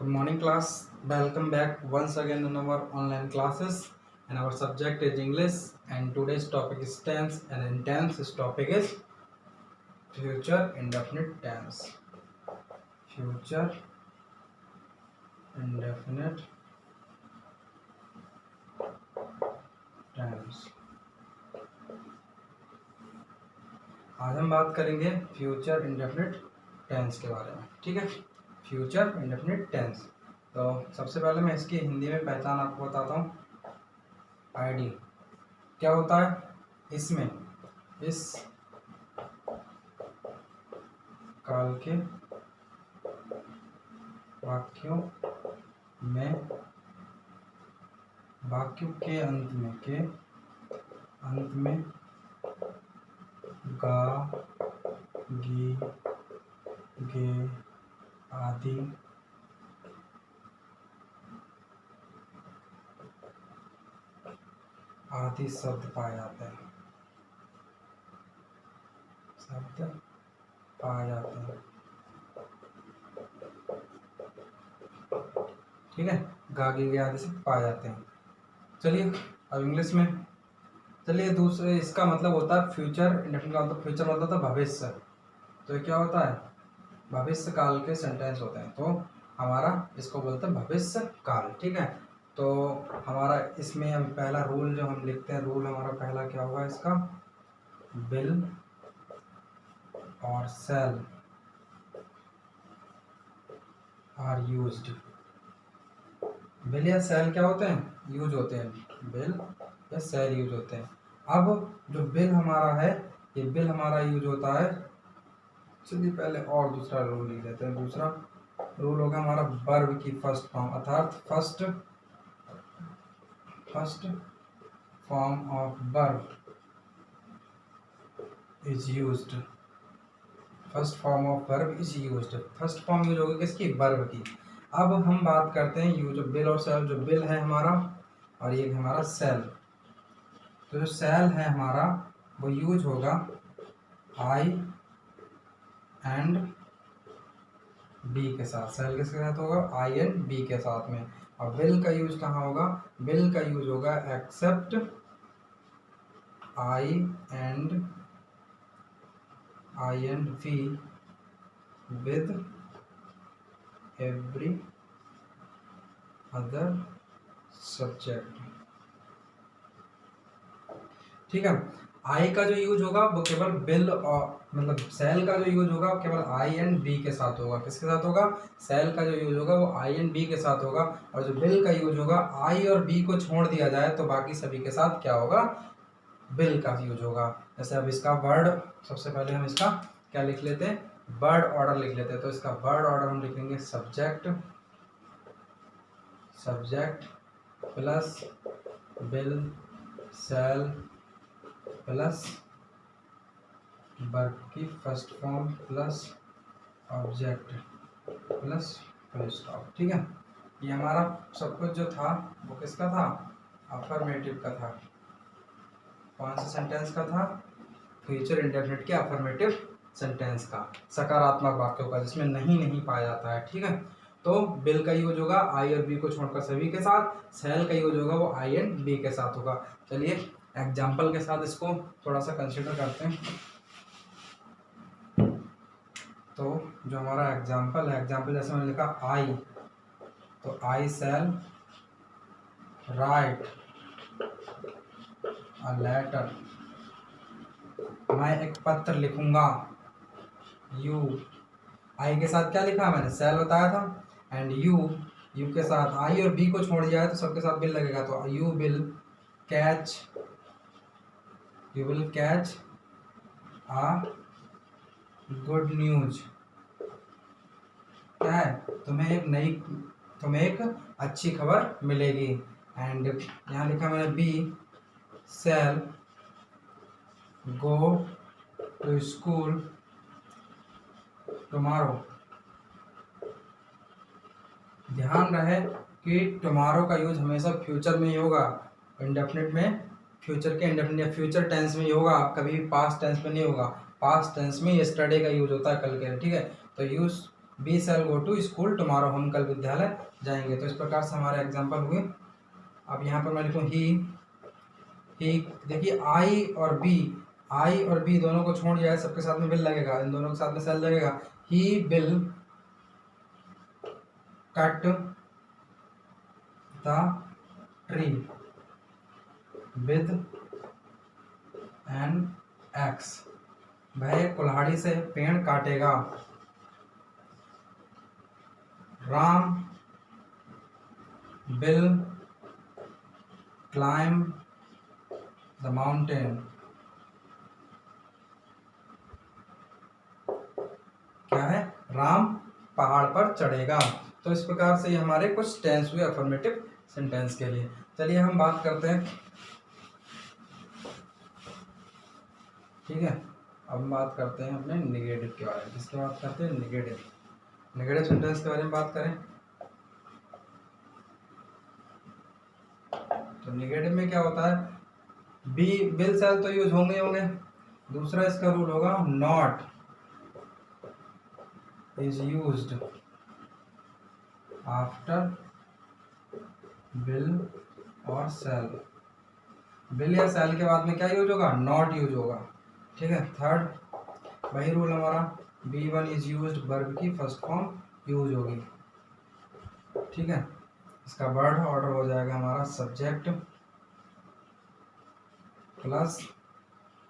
Good morning, class. Welcome back once again in our online classes. And our subject is English. And today's topic is tense. And in tense, this topic is future indefinite tense. Future indefinite tense. आज हम बात करेंगे future indefinite tense के बारे में. ठीक है, future indefinite tense. तो सबसे पहले मैं इसकी हिंदी में पहचान आपको बताता हूँ. आईडी क्या होता है इसमें, इस काल के वाक्यों में, वाक्यों के अंत में गा, गी, गे आदि शब्द पाए जाते हैं. ठीक है, गा, गी, गे आदि शब्द पाए जाते हैं. चलिए अब इंग्लिश में. चलिए दूसरे, इसका मतलब होता है फ्यूचर इंडेफिनिट का मतलब, फ्यूचर मतलब होता है भविष्य. तो ये क्या होता है, भविष्य काल के सेंटेंस होते हैं. तो हमारा इसको बोलते हैं भविष्य काल. ठीक है, तो हमारा इसमें हम पहला रूल जो हम लिखते हैं, रूल हमारा पहला क्या होगा इसका, विल और शैल आर यूज्ड. विल या शैल क्या होते हैं, यूज होते हैं. विल या शैल यूज होते हैं. अब जो विल हमारा है, ये विल हमारा यूज होता है. चलिए पहले और दूसरा रूल लिख देते हैं. दूसरा रूल होगा हमारा वर्ब की फर्स्ट फॉर्म, अर्थात first form of verb is used. First form of verb is used. First form use होगी किसकी, वर्ब की. अब हम बात करते हैं यूज विल और शैल. जो विल है हमारा और ये हमारा शैल. तो जो शैल है हमारा वो यूज होगा आई एंड बी के साथ. शैल किसके साथ होगा, आई एंड बी के साथ में. और विल का यूज कहाँ होगा, विल का यूज होगा except I and we with every other subject. ठीक है, आई का जो यूज होगा वो केवल विल और मतलब सेल का जो यूज होगा वो केवल आई एंड बी के साथ होगा. किसके साथ होगा, सेल का जो यूज होगा वो आई एंड बी के साथ होगा. और जो विल का यूज होगा, आई और बी को छोड़ दिया जाए तो बाकी सभी के साथ क्या होगा, विल का यूज होगा. जैसे अब इसका वर्ड, सबसे पहले हम इसका क्या लिख लेते हैं, वर्ड ऑर्डर लिख लेते हैं. तो इसका वर्ड ऑर्डर हम लिखेंगे subject plus will shall plus verb की first form plus object plus full stop. ठीक है, ये हमारा सब कुछ जो था वो किसका था, अफर्मेटिव का था. कौन सा सेंटेंस का था, फ्यूचर इंडेफिनिट के अफर्मेटिव सेंटेंस का, सकारात्मक वाक्यों का, जिसमें नहीं पाया जाता है. ठीक है, तो विल का यूज होगा आई और बी को छोड़कर सभी के साथ. सेल का यूज होगा वो आई एंड बी के साथ होगा. चलिए एग्जाम्पल के साथ इसको थोड़ा सा कंसिडर करते हैं. तो जो हमारा एग्जाम्पल है, एग्जाम्पल जैसे मैंने लिखा आई, तो आई शैल राइट अ लेटर. मैं एक पत्र लिखूंगा. यू, आई के साथ क्या लिखा मैंने, सेल बताया था. एंड यू के साथ आई और बी को छोड़ दिया है तो सबके साथ विल लगेगा. तो you will catch a good news. क्या है, तुम्हें एक अच्छी खबर मिलेगी. एंड यहाँ लिखा मैंने we shall go to school tomorrow. ध्यान रहे कि टुमारो का यूज हमेशा फ्यूचर में ही होगा. इंडेफिनिट में, फ्यूचर के इंडेफिनिट या फ्यूचर टेंस में ही होगा, कभी भी पास्ट टेंस में नहीं होगा. पास्ट टेंस में यस्टरडे का यूज होता है, कल के. ठीक है, तो use we shall go to school tomorrow, हम कल विद्यालय जाएंगे। तो इस प्रकार से हमारे एग्जाम्पल हुए। अब यहाँ पर मैं लिखूँ ही, देखिए आई और बी दोनों को छोड़ दिया है, सबके साथ में विल लगेगा, इन दोनों के साथ में शैल लगेगा। He will cut the tree with an axe, वह कुल्हाड़ी से पेड़ काटेगा। Ram will climb the mountain, क्या है, राम पहाड़ पर चढ़ेगा। तो इस प्रकार से ये हमारे कुछ टेंस हुए अफर्मेटिव सेंटेंस के लिए। चलिए हम बात करते हैं, ठीक है। अब हम बात करते हैं अपने निगेटिव के बारे में। किसकी बात करते हैं, निगेटिव सेंटेंस के बारे में बात करें। तो निगेटिव में क्या होता है, बी विल शैल तो यूज होंगे। दूसरा इसका रूल होगा not is used after will और शैल। विल या शैल के बाद में क्या यूज होगा, नॉट यूज होगा, ठीक है। थर्ड वही रूल हमारा, B1 इज यूज्ड, वर्ब की फर्स्ट फॉर्म यूज होगी, ठीक है। इसका वर्ड ऑर्डर हो जाएगा हमारा सब्जेक्ट प्लस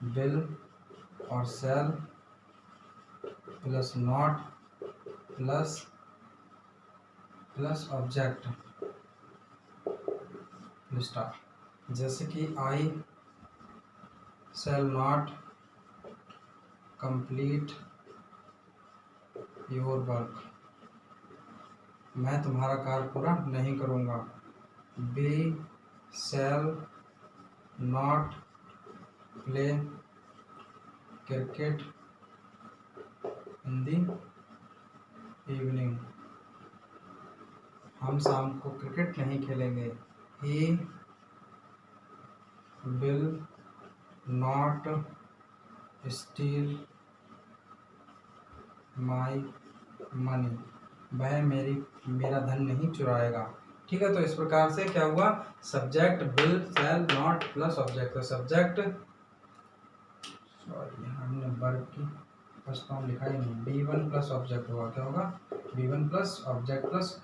विल और shall plus not plus object star. जैसे कि I shall not complete your work, मैं तुम्हारा कार्य पूरा नहीं करूँगा। We shall not play cricket in the evening, हम शाम को क्रिकेट नहीं खेलेंगे। He will not steal my money, वह मेरा धन नहीं चुराएगा, ठीक है। तो इस प्रकार से क्या हुआ, subject will shall not plus object. तो सब्जेक्ट, सॉरी हमने वर्ब की फर्स्ट फॉर्म लिखा ही नहीं, B1 प्लस ऑब्जेक्ट होगा, क्या होगा, B1 plus object plus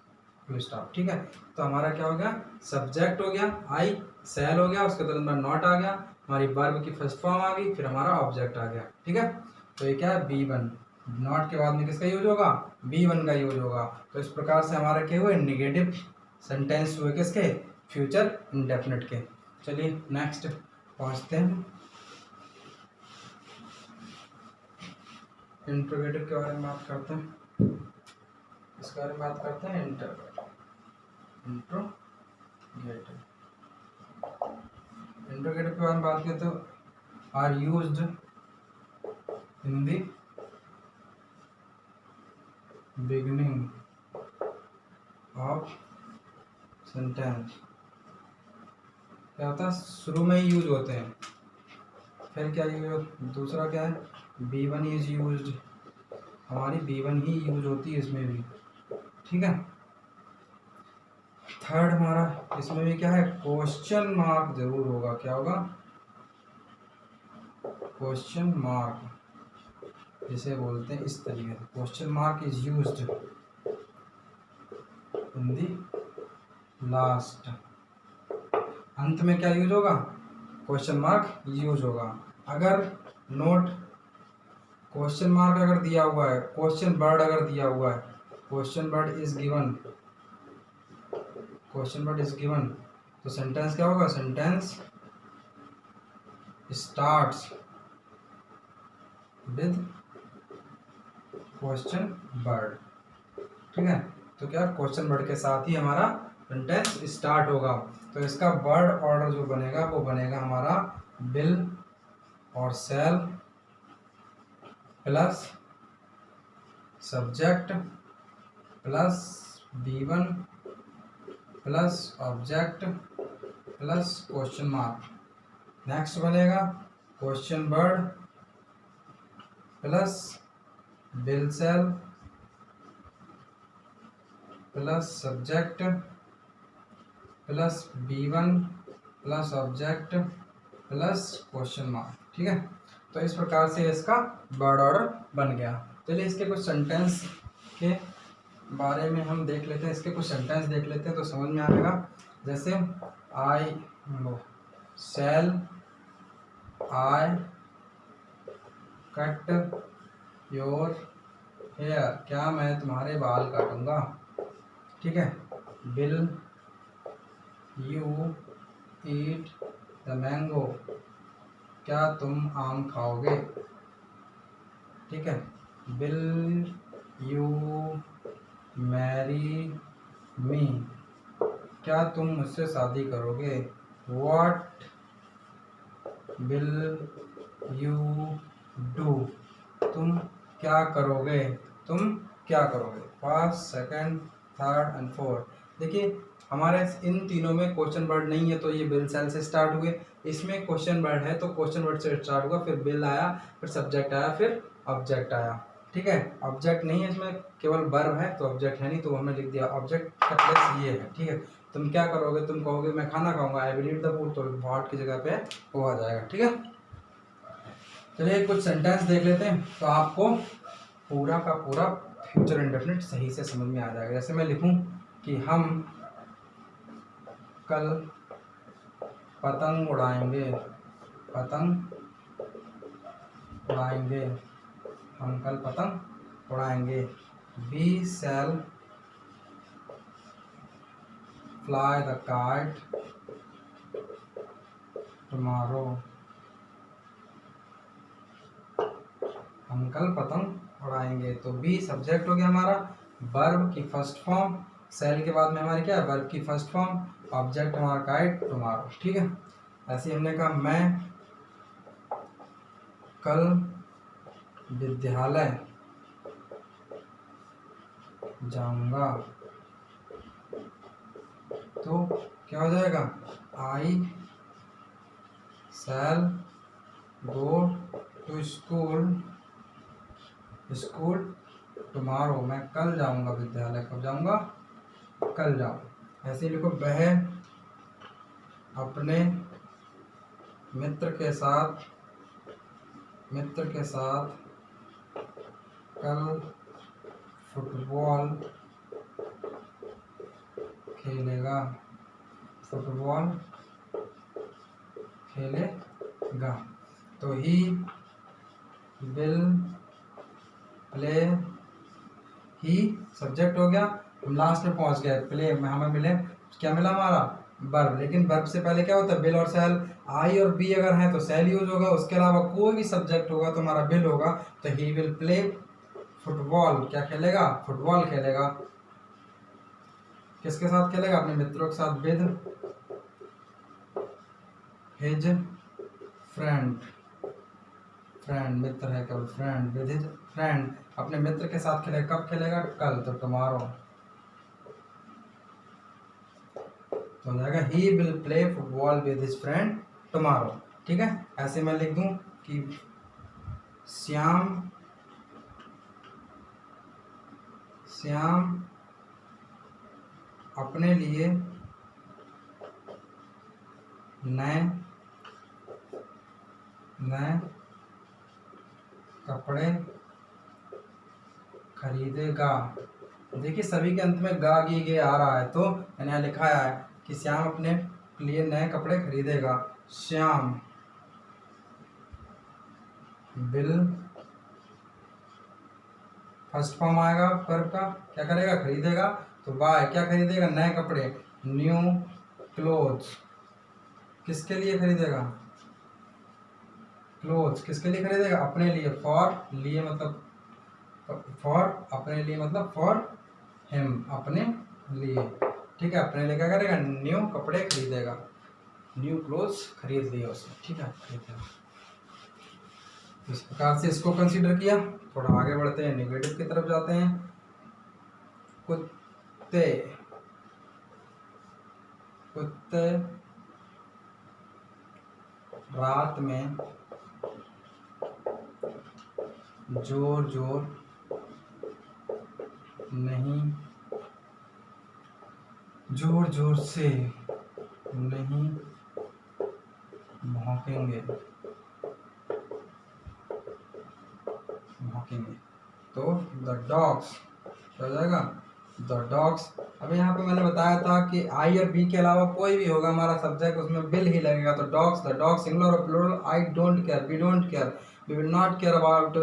full stop, ठीक है। तो हमारा क्या हो गया, सब्जेक्ट हो गया आई, शैल हो गया, उसके तुरंत बाद नॉट आ गया, हमारी वर्ब की फर्स्ट फॉर्म आ गई, फिर हमारा ऑब्जेक्ट आ गया, ठीक है। तो ये क्या है, B1, नॉट के बाद में किसका यूज होगा, B1 का यूज होगा। तो इस प्रकार से हमारे क्या हुए, निगेटिव सेंटेंस हुए किसके, फ्यूचर इंडेफिनिट के। चलिए नेक्स्ट पहुँचते हैं, इंट्रोगेटिव के बारे में बात करते हैं। इसके बारे में बात करते हैं, इंट्रोगेटिव। इंट्रोगेटिव के बारे में बात करें तो are used in the beginning of sentence, क्या होता है, शुरू में ही यूज होते हैं। फिर क्या यूज, दूसरा क्या है, B1 इज यूज्ड, हमारी B1 ही यूज होती है इसमें भी, ठीक है। थर्ड हमारा इसमें भी क्या है, क्वेश्चन मार्क जरूर होगा, क्या होगा, क्वेश्चन मार्क जिसे बोलते हैं इस तरीके से, question mark is used in the last, अंत में क्या यूज होगा, क्वेश्चन मार्क यूज होगा। अगर नोट क्वेश्चन मार्क अगर दिया हुआ है, क्वेश्चन वर्ड अगर दिया हुआ है, क्वेश्चन वर्ड इज गिवन, तो सेंटेंस क्या होगा, sentence starts with question word, ठीक है। तो क्या, क्वेश्चन वर्ड के साथ ही हमारा सेंटेंस स्टार्ट होगा। तो इसका वर्ड ऑर्डर जो बनेगा वो बनेगा हमारा विल और shall plus subject plus B1 plus object plus question mark. Next बनेगा question word plus will shall plus subject plus B1 plus object plus question mark. ठीक है, तो इस प्रकार से इसका वर्ड ऑर्डर बन गया। चलिए इसके कुछ सेंटेंस के बारे में हम देख लेते हैं, इसके कुछ सेंटेंस देख लेते हैं तो समझ में आएगा। जैसे शैल आई कट योर हेयर, क्या मैं तुम्हारे बाल काटूंगा। ठीक है, will you eat the mango, क्या तुम आम खाओगे। ठीक है, विल यू मैरी मी, क्या तुम मुझसे शादी करोगे। व्हाट विल यू डू, तुम क्या करोगे, तुम क्या करोगे। First, second, third and fourth. देखिए हमारे इन तीनों में क्वेश्चन वर्ड नहीं है तो ये विल सेल से स्टार्ट हुए। इसमें क्वेश्चन वर्ड है तो क्वेश्चन वर्ड से स्टार्ट हुआ, फिर विल आया, फिर सब्जेक्ट आया, फिर ऑब्जेक्ट आया। ठीक है, ऑब्जेक्ट नहीं है इसमें, केवल वर्ब है तो ऑब्जेक्ट है नहीं, तो हमने लिख दिया ऑब्जेक्ट का प्लस ये है। ठीक है, तुम क्या करोगे, तुम कहोगे मैं खाना खाऊंगा, I will eat the food, तो व्हाट की जगह पे वो आ जाएगा। ठीक है, चलिए कुछ सेंटेंस देख लेते हैं तो आपको पूरा का पूरा फ्यूचर इंडेफिनिट सही से समझ में आ जाएगा। जैसे मैं लिखूं कि हम कल पतंग उड़ाएंगे, पतंग उड़ाएंगे, हम कल पतंग उड़ाएंगे। We shall fly the kite tomorrow, हम कल पतंग उड़ाएंगे। तो बी सब्जेक्ट हो गया हमारा, वर्ब की फर्स्ट फॉर्म, सेल के बाद में हमारी क्या है, वर्ब की फर्स्ट फॉर्म, ऑब्जेक्ट हमारा काइट टुमारो। ठीक है, ऐसे हमने कहा मैं कल विद्यालय जाऊंगा, तो क्या हो जाएगा, आई शैल गो टू स्कूल टुमारो, मैं कल जाऊंगा विद्यालय, कब जाऊंगा, कल जाऊँ। ऐसे लिखो वह अपने मित्र के साथ कल फुटबॉल खेलेगा, फुटबॉल खेलेगा। तो he will play, he subject हो गया, हम लास्ट में पहुंच गए, प्ले में हमें मिले, क्या मिला हमारा, वर्ब। लेकिन वर्ब से पहले क्या होता है, विल और सेल। आई और बी अगर हैं तो सेल यूज होगा, उसके अलावा कोई भी सब्जेक्ट होगा तो हमारा विल होगा। तो ही विल प्ले फुटबॉल, क्या खेलेगा, फुटबॉल खेलेगा। किसके साथ खेलेगा, अपने मित्रों के साथ, विद हिज फ्रेंड, फ्रेंड मित्र है केवल, फ्रेंड, विद हिज फ्रेंड, अपने मित्र के साथ खेलेगा, कब खेलेगा, कल, तो टुमारो। तो हो जाएगा he will play football with his friend tomorrow. ठीक है, ऐसे मैं लिख दूं कि श्याम अपने लिए नए कपड़े खरीदेगा। देखिए सभी के अंत में गा गी गे आ रहा है, तो मैंने यहाँ लिखा है कि श्याम अपने लिए नए कपड़े खरीदेगा। श्याम विल, फर्स्ट फॉर्म आएगा वर्ब का, क्या करेगा, खरीदेगा। तो बाय क्या खरीदेगा, नए कपड़े, न्यू क्लोथ्स, किसके लिए खरीदेगा, क्लोथ्स किसके लिए खरीदेगा, अपने लिए, फॉर लिए मतलब फॉर, अपने लिए मतलब फॉर हिम, अपने लिए। ठीक है, अपने लिए क्या करेगा, न्यू कपड़े खरीदेगा, न्यू क्लोथ्स खरीद लिया उसने। ठीक है, खरीदेगा। इस प्रकार से इसको कंसीडर किया। थोड़ा आगे बढ़ते हैं, नेगेटिव की तरफ जाते हैं। कुत्ते रात में जोर नहीं जोर जोर से नहीं भौंकेंगे, तो द डॉग्स हो जाएगा द डॉग्स। अब यहाँ पे मैंने बताया था कि आई और बी के अलावा कोई भी होगा हमारा सब्जेक्ट उसमें बिल ही लगेगा। तो डॉग्स, द डॉग सिंगुलर और plural, I don't care, we don't care, we will not care about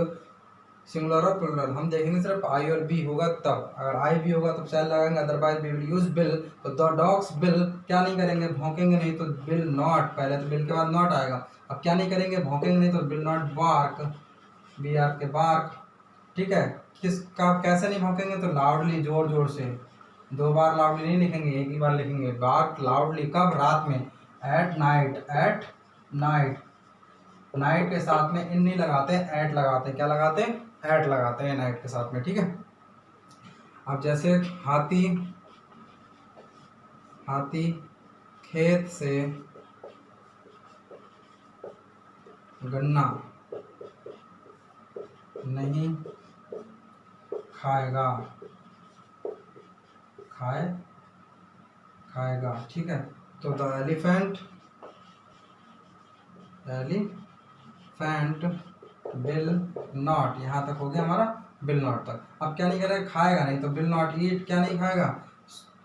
singular और प्लूरल। हम देखेंगे सिर्फ आई और बी होगा तब, अगर आई भी होगा तो शैल लगाएंगे, otherwise we will use will. तो द डॉग्स बिल क्या नहीं करेंगे, भौंकेंगे नहीं, तो बिल नॉट, पहले तो बिल के बाद नॉट आएगा। अब क्या नहीं करेंगे, भौंकेंगे नहीं, तो will not bark, b r k bark. ठीक है, किसका कैसे नहीं भौंकेंगे, तो लाउडली, जोर जोर से। दो बार लाउडली नहीं लिखेंगे, एक ही बार लिखेंगे, बार्क लाउडली। कब, रात में, at night, at night, night के साथ में इन नहीं लगाते, एट लगाते, क्या लगाते, एट लगाते हैं नाइट के साथ में। ठीक है, अब जैसे हाथी, हाथी खेत से गन्ना नहीं खाएगा, खाएगा। ठीक है, तो द एलिफेंट विल नॉट, यहाँ तक हो गया हमारा विल नॉट तक। अब क्या नहीं करेगा, खाएगा नहीं, तो विल नॉट ईट, क्या नहीं खाएगा,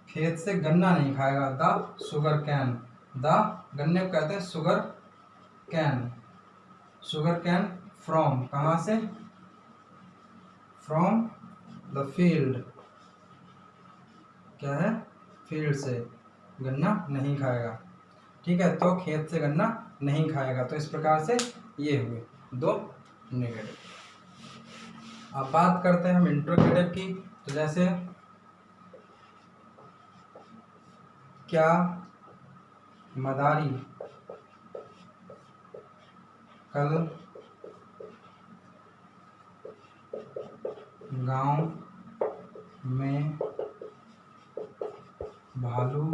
खेत से गन्ना नहीं खाएगा। द शुगर कैन, द गन्ने को कहते हैं sugar cane, sugar cane from, कहाँ से, फ्रॉम द फील्ड, क्या है, फील्ड से, गन्ना नहीं खाएगा। ठीक है, तो खेत से गन्ना नहीं खाएगा। तो इस प्रकार से ये हुए दो नेगेटिव। अब बात करते हैं हम इंट्रोगेटिव की। तो जैसे क्या मदारी कल गांव में भालू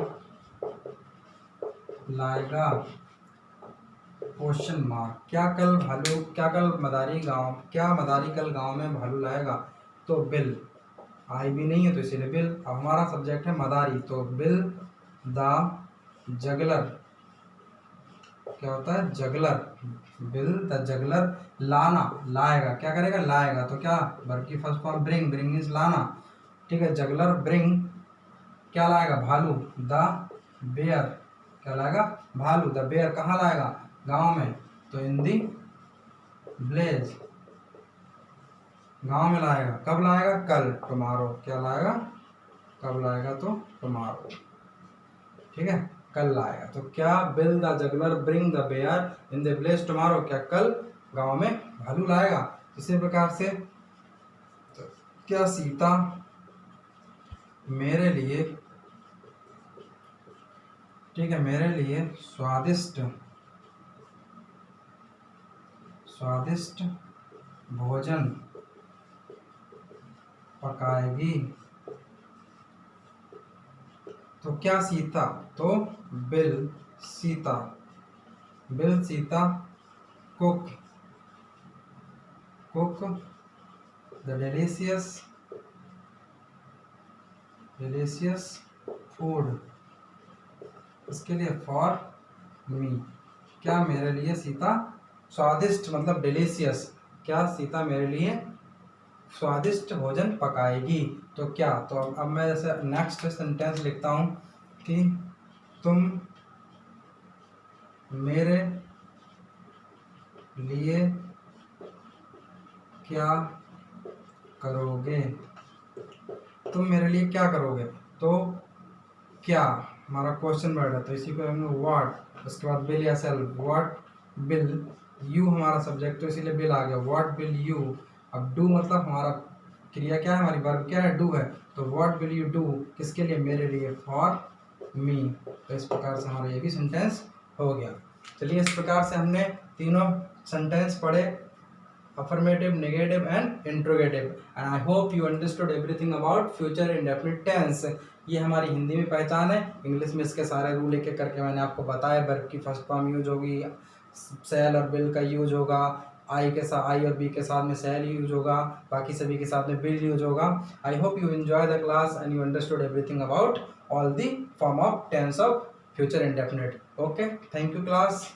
लाएगा, क्वेश्चन मार्क। क्या कल भालू, क्या कल मदारी गांव, क्या मदारी कल गांव में भालू लाएगा, तो बिल, आई भी नहीं है तो इसीलिए बिल। अब हमारा सब्जेक्ट है मदारी, तो बिल द जगलर, क्या होता है, जगलर, बिल द जगलर लाना, लाएगा, क्या करेगा, लाएगा, तो क्या, वर्ब की first form bring, bring means लाना। ठीक है, जगलर ब्रिंग क्या लाएगा, भालू, द बेयर, क्या लाएगा, भालू, द बेयर कहाँ लाएगा, गांव में, तो इन दी विलेज, गांव में लाएगा। कब लाएगा, कल, टुमारो, क्या लाएगा, कब लाएगा, तो टुमारो। ठीक है, कल लाएगा। तो क्या, will the juggler bring the bear in the village tomorrow, क्या कल गांव में भालू लाएगा। इसी प्रकार से तो क्या सीता मेरे लिए, ठीक है, मेरे लिए स्वादिष्ट भोजन पकाएगी, तो क्या सीता, तो bill Sita, bill Sita cook the delicious food, इसके लिए फॉर मी, क्या मेरे लिए सीता स्वादिष्ट मतलब डिलीशियस, क्या सीता मेरे लिए स्वादिष्ट भोजन पकाएगी। तो क्या, तो अब मैं जैसे नेक्स्ट सेंटेंस लिखता हूँ कि तुम मेरे लिए क्या करोगे, तुम मेरे लिए क्या करोगे, तो क्या हमारा क्वेश्चन वर्ड है, तो इसी को हम व्हाट, उसके बाद बिल या सेल्फ, व्हाट बिल यू हमारा सब्जेक्ट, तो इसीलिए बिल आ गया, व्हाट बिल यू। अब डू मतलब हमारा क्रिया क्या है, हमारी वर्ब क्या है, डू है, तो व्हाट विल यू डू, किसके लिए, मेरे लिए, फॉर मी। तो इस प्रकार से हमारा ये भी सेंटेंस हो गया। चलिए, इस प्रकार से हमने तीनों सेंटेंस पढ़े, affirmative, negative and interrogative, and I hope you understood everything about future indefinite tense। ये हमारी हिंदी में पहचान है, इंग्लिश में इसके सारे रूल एक एक करके मैंने आपको बताया। वर्ब की फर्स्ट फॉर्म यूज होगी, सेल और बिल का यूज होगा, आई के साथ, आई और बी के साथ में शैल यूज होगा, बाकी सभी के साथ में विल यूज होगा। I hope you enjoy the class and you understood everything about all the form of tense of future indefinite. Okay, thank you class.